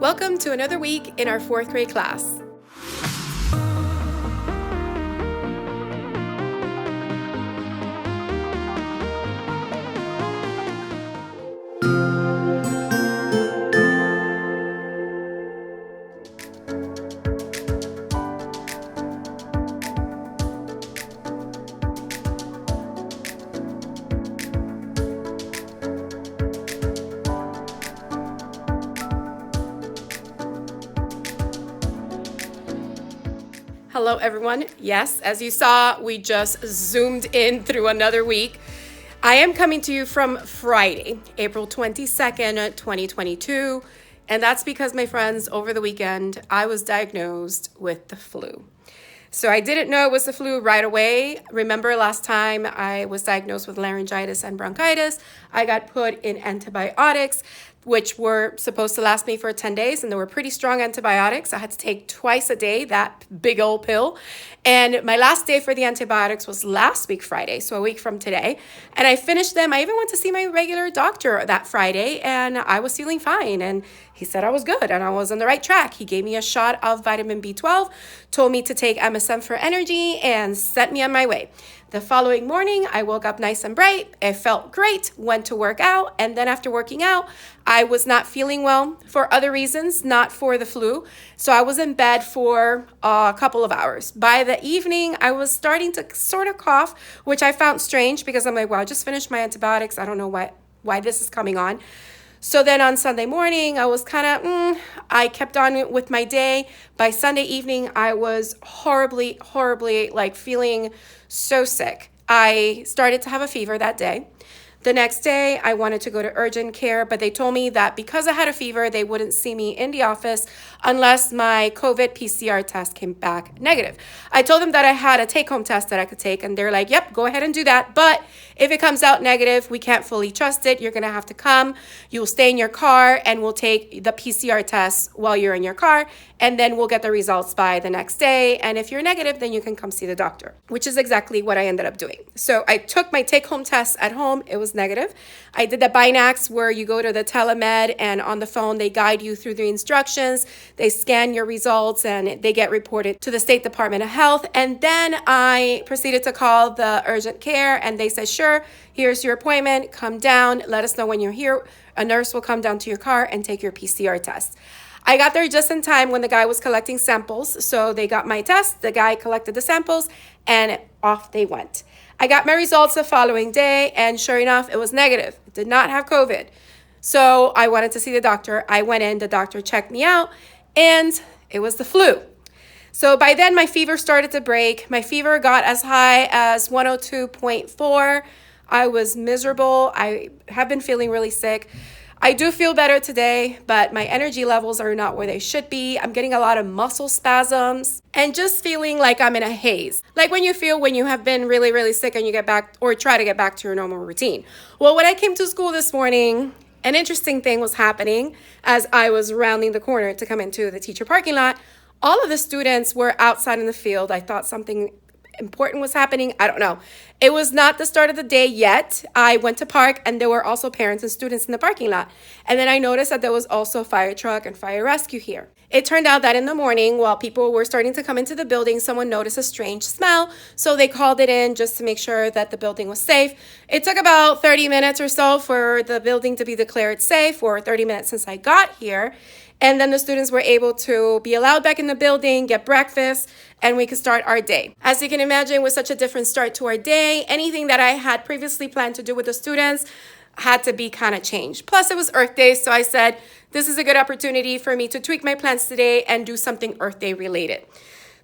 Welcome to another week in our fourth grade class. Hello, everyone. Yes, as you saw, we just zoomed in through another week. I am coming to you from Friday, April 22nd, 2022. And that's because, my friends, over the weekend, I was diagnosed with the flu. So I didn't know it was the flu right away. Remember last time I was diagnosed with laryngitis and bronchitis, I got put in antibiotics, which were supposed to last me for 10 days, and they were pretty strong antibiotics. I had to take twice a day, that big old pill. And my last day for the antibiotics was last week, Friday, so a week from today. And I finished them. I even went to see my regular doctor that Friday, and I was feeling fine. And he said I was good and I was on the right track. He gave me a shot of vitamin B12, told me to take MSM for energy, and sent me on my way. The following morning, I woke up nice and bright. It felt great, went to work out, and then after working out, I was not feeling well for other reasons, not for the flu. So I was in bed for a couple of hours. By the evening, I was starting to sort of cough, which I found strange because I'm like, well, I just finished my antibiotics. I don't know why this is coming on. So then on Sunday morning, I was kind of, I kept on with my day. By Sunday evening, I was horribly like feeling so sick. I started to have a fever that day. The next day, I wanted to go to urgent care, but they told me that because I had a fever, they wouldn't see me in the office unless my COVID PCR test came back negative. I told them that I had a take-home test that I could take, and they're like, yep, go ahead and do that. But if it comes out negative, we can't fully trust it. You're going to have to come. You'll stay in your car, and we'll take the PCR test while you're in your car, and then we'll get the results by the next day. And if you're negative, then you can come see the doctor, which is exactly what I ended up doing. So I took my take-home test at home. It was negative. I did the Binax where you go to the telemed and on the phone, they guide you through the instructions. They scan your results and they get reported to the State Department of Health. And then I proceeded to call the urgent care and they said, sure, here's your appointment. Come down. Let us know when you're here. A nurse will come down to your car and take your PCR test. I got there just in time when the guy was collecting samples. So they got my test, the guy collected the samples, and off they went. I got my results the following day, and sure enough, it was negative. It did not have COVID. So I wanted to see the doctor. I went in, the doctor checked me out, and it was the flu. So by then, my fever started to break. My fever got as high as 102.4. I was miserable. I have been feeling really sick. I do feel better today, but my energy levels are not where they should be. I'm getting a lot of muscle spasms and just feeling like I'm in a haze. Like when you feel when you have been really sick and you get back or try to get back to your normal routine. Well, when I came to school this morning, an interesting thing was happening as I was rounding the corner to come into the teacher parking lot. All of the students were outside in the field. I thought something important was happening. I don't know. It was not the start of the day yet. I went to park and there were also parents and students in the parking lot. And then I noticed that there was also a fire truck and fire rescue here. It turned out that in the morning, while people were starting to come into the building, someone noticed a strange smell. So they called it in just to make sure that the building was safe. It took about 30 minutes or so for the building to be declared safe, or 30 minutes since I got here. And then the students were able to be allowed back in the building, get breakfast, and we could start our day. As you can imagine, with such a different start to our day, anything that I had previously planned to do with the students had to be kind of changed. Plus, it was Earth Day, so I said, this is a good opportunity for me to tweak my plans today and do something Earth Day related.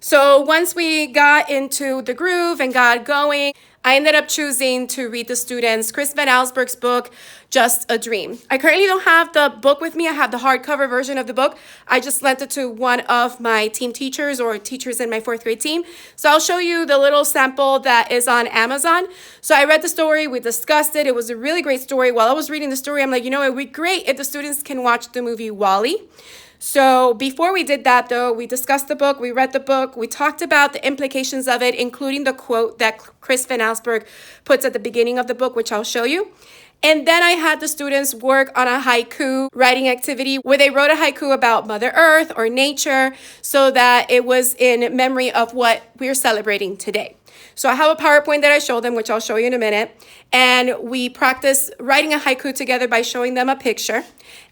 So once we got into the groove and got going, I ended up choosing to read the students Chris Van Allsburg's book, Just a Dream. I currently don't have the book with me. I have the hardcover version of the book. I just lent it to one of my team teachers or teachers in my fourth grade team. So I'll show you the little sample that is on Amazon. So I read the story. We discussed it. It was a really great story. While I was reading the story, I'm like, it would be great if the students can watch the movie WALL-E. So before we did that, though, we discussed the book, we read the book, we talked about the implications of it, including the quote that Chris Van Allsburg puts at the beginning of the book, which I'll show you. And then I had the students work on a haiku writing activity where they wrote a haiku about Mother Earth or nature so that it was in memory of what we're celebrating today. So I have a PowerPoint that I showed them, which I'll show you in a minute. And we practice writing a haiku together by showing them a picture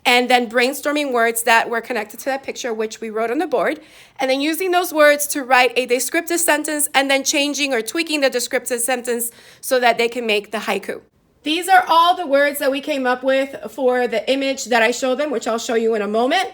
and then brainstorming words that were connected to that picture, which we wrote on the board. And then using those words to write a descriptive sentence and then changing or tweaking the descriptive sentence so that they can make the haiku. These are all the words that we came up with for the image that I showed them, which I'll show you in a moment.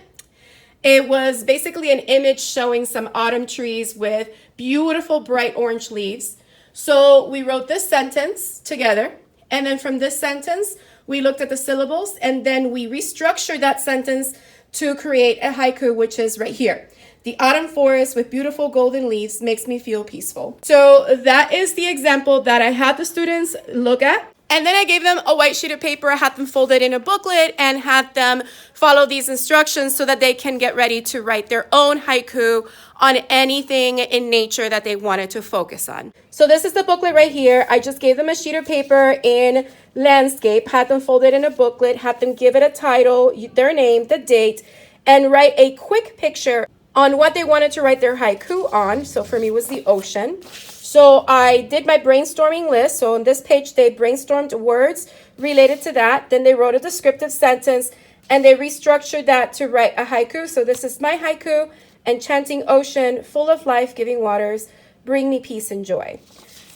It was basically an image showing some autumn trees with beautiful bright orange leaves. So we wrote this sentence together, and then from this sentence, we looked at the syllables, and then we restructured that sentence to create a haiku, which is right here. The autumn forest with beautiful golden leaves makes me feel peaceful. So that is the example that I had the students look at. And then I gave them a white sheet of paper, I had them fold it in a booklet and had them follow these instructions so that they can get ready to write their own haiku on anything in nature that they wanted to focus on. So this is the booklet right here. I just gave them a sheet of paper in landscape, had them fold it in a booklet, had them give it a title, their name, the date, and write a quick picture on what they wanted to write their haiku on. So for me it was the ocean. So I did my brainstorming list. So on this page, they brainstormed words related to that. Then they wrote a descriptive sentence and they restructured that to write a haiku. So this is my haiku: enchanting ocean, full of life-giving waters, bring me peace and joy.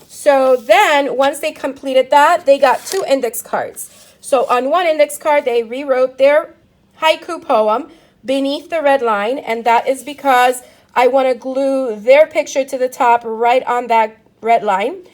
So then once they completed that, they got 2 index cards. So on one index card, they rewrote their haiku poem beneath the red line. And that is because I want to glue their picture to the top right on that red line.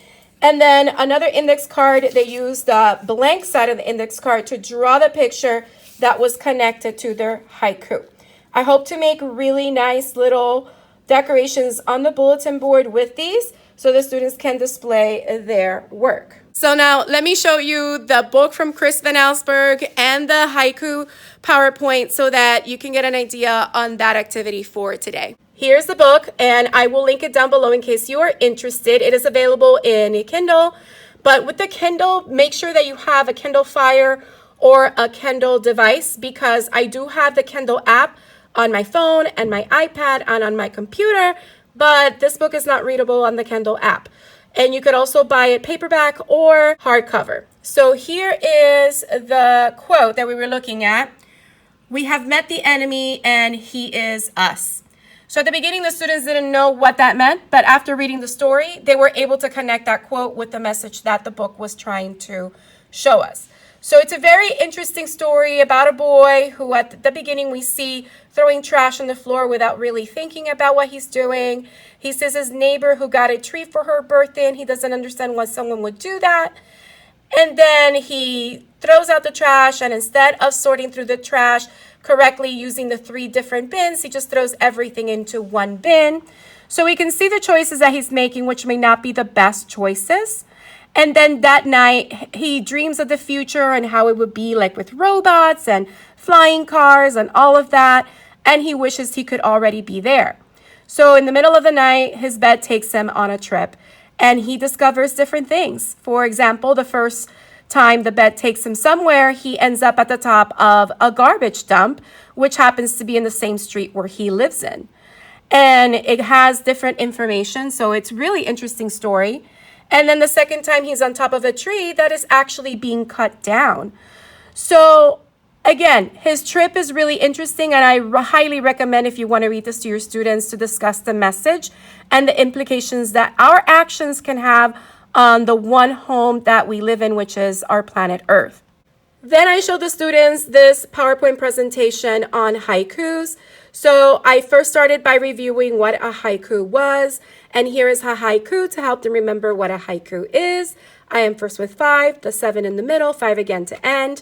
And then another index card, they used the blank side of the index card to draw the picture that was connected to their haiku. I hope to make really nice little decorations on the bulletin board with these so the students can display their work. So now let me show you the book from Chris Van Allsburg and the Haiku PowerPoint so that you can get an idea on that activity for today. Here's the book, and I will link it down below in case you are interested. It is available in Kindle, but with the Kindle, make sure that you have a Kindle Fire or a Kindle device, because I do have the Kindle app on my phone and my iPad and on my computer, but this book is not readable on the Kindle app. And you could also buy it paperback or hardcover. So here is the quote that we were looking at. We have met the enemy and he is us. So at the beginning, the students didn't know what that meant, but after reading the story, they were able to connect that quote with the message that the book was trying to show us. So it's a very interesting story about a boy who at the beginning we see throwing trash on the floor without really thinking about what he's doing. He sees his neighbor who got a treat for her birthday and he doesn't understand why someone would do that. And then he throws out the trash, and instead of sorting through the trash correctly using the 3 different bins, he just throws everything into one bin. So we can see the choices that he's making, which may not be the best choices. And then that night, he dreams of the future and how it would be like with robots and flying cars and all of that. And he wishes he could already be there. So in the middle of the night, his bed takes him on a trip and he discovers different things. For example, the first time the bed takes him somewhere, he ends up at the top of a garbage dump, which happens to be in the same street where he lives in. And it has different information, so it's really interesting story. And then the second time he's on top of a tree that is actually being cut down. So again, his trip is really interesting, and I highly recommend, if you want to read this to your students, to discuss the message and the implications that our actions can have on the one home that we live in, which is our planet Earth. Then I showed the students this PowerPoint presentation on haikus. So I first started by reviewing what a haiku was, and here is a haiku to help them remember what a haiku is. I am first with 5, the 7 in the middle, 5 again to end.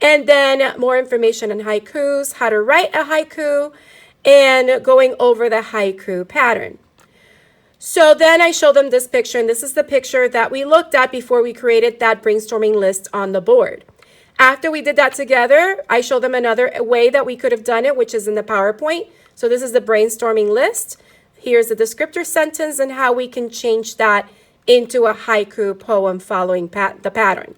And then more information on haikus, how to write a haiku, and going over the haiku pattern. So then I show them this picture, and this is the picture that we looked at before we created that brainstorming list on the board. After we did that together, I show them another way that we could have done it, which is in the PowerPoint. So this is the brainstorming list. Here's the descriptor sentence and how we can change that into a haiku poem following the pattern.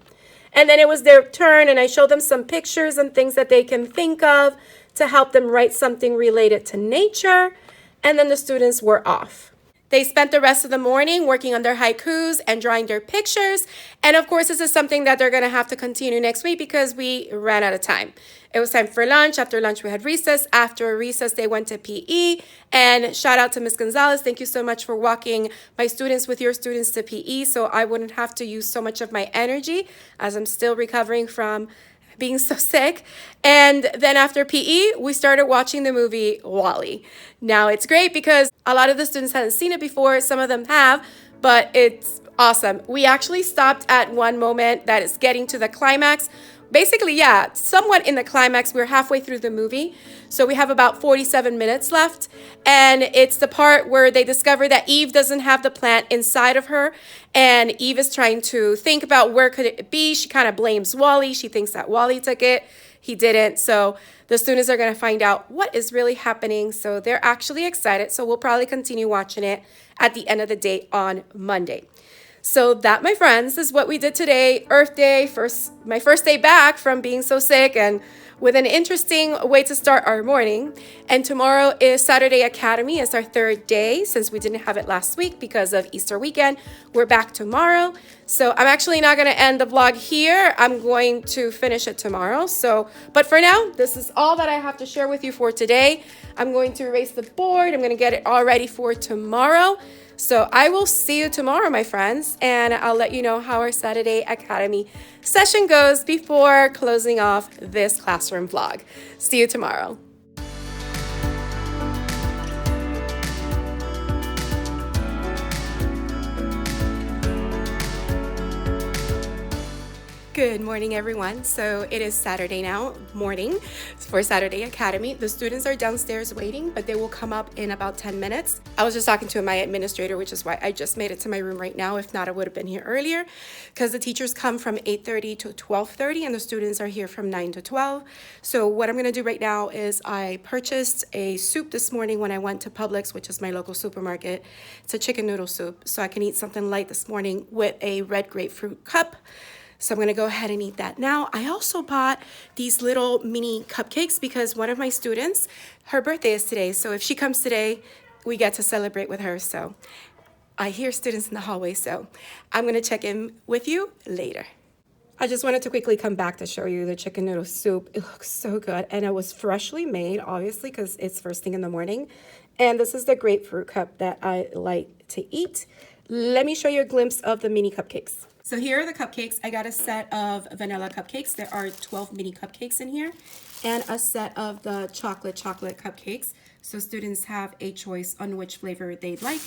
And then it was their turn, and I showed them some pictures and things that they can think of to help them write something related to nature. And then the students were off. They spent the rest of the morning working on their haikus and drawing their pictures. And of course, this is something that they're going to have to continue next week because we ran out of time. It was time for lunch. After lunch, we had recess. After recess, they went to PE. And shout out to Ms. Gonzalez. Thank you so much for walking my students with your students to PE so I wouldn't have to use so much of my energy as I'm still recovering from being so sick. And then after PE, we started watching the movie WALL-E. Now it's great because a lot of the students hadn't seen it before. Some of them have, but it's awesome. We actually stopped at one moment that is getting to the climax. Basically, yeah, somewhat in the climax. We're halfway through the movie. So we have about 47 minutes left. And it's the part where they discover that Eve doesn't have the plant inside of her. And Eve is trying to think about where could it be. She kind of blames WALL-E. She thinks that WALL-E took it. He didn't. So the students are going to find out what is really happening. So they're actually excited. So we'll probably continue watching it at the end of the day on Monday. So that, my friends, is what we did today. Earth Day, my first day back from being so sick, and with an interesting way to start our morning. And tomorrow is Saturday Academy. It's our third day since we didn't have it last week because of Easter weekend. We're back tomorrow. So I'm actually not going to end the vlog here. I'm going to finish it tomorrow. But for now, this is all that I have to share with you for today. I'm going to erase the board. I'm going to get it all ready for tomorrow. So I will see you tomorrow, my friends, and I'll let you know how our Saturday Academy session goes before closing off this classroom vlog. See you tomorrow. Good morning, everyone. So it is Saturday now morning for Saturday Academy. The students are downstairs waiting, but they will come up in about 10 minutes. I was just talking to my administrator, which is why I just made it to my room right now. If not, I would have been here earlier because the teachers come from 8:30 to 12:30 and the students are here from 9 to 12. So what I'm going to do right now is I purchased a soup this morning when I went to Publix, which is my local supermarket. It's a chicken noodle soup, so I can eat something light this morning with a red grapefruit cup. So I'm going to go ahead and eat that now. I also bought these little mini cupcakes because one of my students, her birthday is today. So if she comes today, we get to celebrate with her. So I hear students in the hallway. So I'm going to check in with you later. I just wanted to quickly come back to show you the chicken noodle soup. It looks so good. And it was freshly made, obviously, because it's first thing in the morning. And this is the grapefruit cup that I like to eat. Let me show you a glimpse of the mini cupcakes. So here are the cupcakes. I got a set of vanilla cupcakes. There are 12 mini cupcakes in here and a set of the chocolate cupcakes. So students have a choice on which flavor they'd like.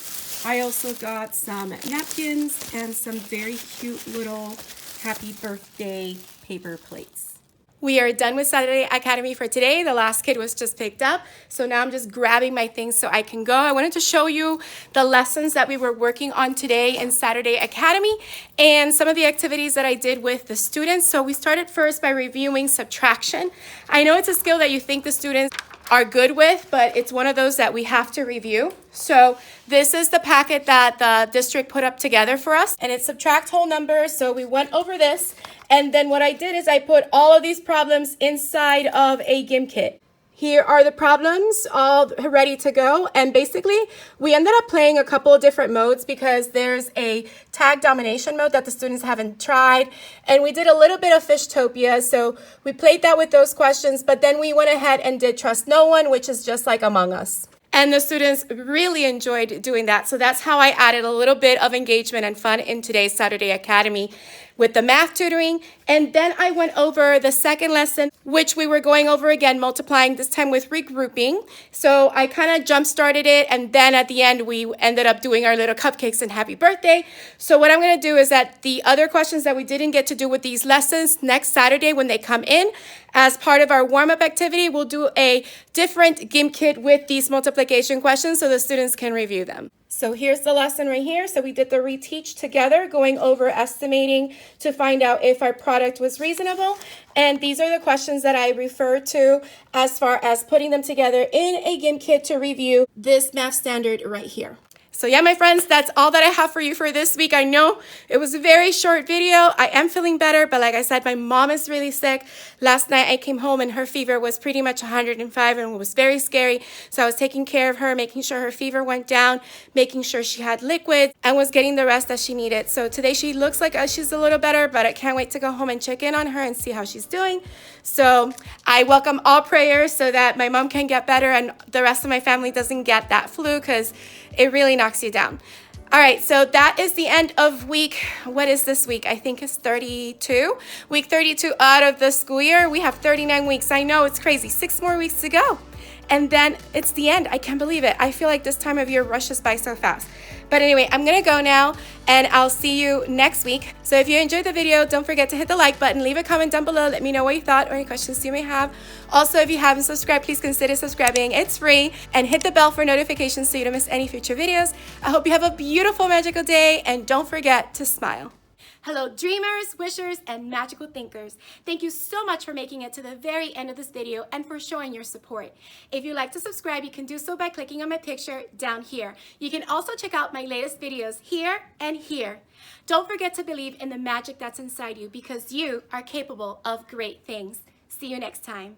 I also got some napkins and some very cute little happy birthday paper plates. We are done with Saturday Academy for today. The last kid was just picked up. So now I'm just grabbing my things so I can go. I wanted to show you the lessons that we were working on today in Saturday Academy and some of the activities that I did with the students. So we started first by reviewing subtraction. I know it's a skill that you think the students are good with, but it's one of those that we have to review. So this is the packet that the district put up together for us, and it subtracts whole numbers. So we went over this, and then what I did is I put all of these problems inside of a Gimkit. Here are the problems all ready to go. And basically, we ended up playing a couple of different modes because there's a tag domination mode that the students haven't tried. And we did a little bit of Fishtopia. So we played that with those questions, but then we went ahead and did Trust No One, which is just like Among Us. And the students really enjoyed doing that. So that's how I added a little bit of engagement and fun in today's Saturday Academy with the math tutoring. And then I went over the second lesson, which we were going over again, multiplying, this time with regrouping. So I kind of jump started it. And then at the end, we ended up doing our little cupcakes and happy birthday. So what I'm going to do is that the other questions that we didn't get to do with these lessons next Saturday when they come in, as part of our warm-up activity, we'll do a different Gimkit with these multiplication questions so the students can review them. So here's the lesson right here. So we did the reteach together, going over estimating to find out if our product was reasonable. And these are the questions that I refer to as far as putting them together in a Gimkit to review this math standard right here. So yeah, my friends, that's all that I have for you for this week. I know it was a very short video. I am feeling better, but like I said, my mom is really sick. Last night I came home and her fever was pretty much 105 and it was very scary. So I was taking care of her, making sure her fever went down, making sure she had liquids and was getting the rest that she needed. So today she looks like she's a little better, but I can't wait to go home and check in on her and see how she's doing. So I welcome all prayers so that my mom can get better and the rest of my family doesn't get that flu, because it really knocks you down. All right, so that is the end of week, what is this week? I think it's 32. Week 32 out of the school year. We have 39 weeks. I know, it's crazy. 6 more weeks to go. And then it's the end. I can't believe it. I feel like this time of year rushes by so fast. But anyway, I'm going to go now and I'll see you next week. So if you enjoyed the video, don't forget to hit the like button, leave a comment down below, let me know what you thought or any questions you may have. Also, if you haven't subscribed, please consider subscribing. It's free, and hit the bell for notifications so you don't miss any future videos. I hope you have a beautiful, magical day, and don't forget to smile. Hello, dreamers, wishers, and magical thinkers. Thank you so much for making it to the very end of this video and for showing your support. If you'd like to subscribe, you can do so by clicking on my picture down here. You can also check out my latest videos here and here. Don't forget to believe in the magic that's inside you, because you are capable of great things. See you next time.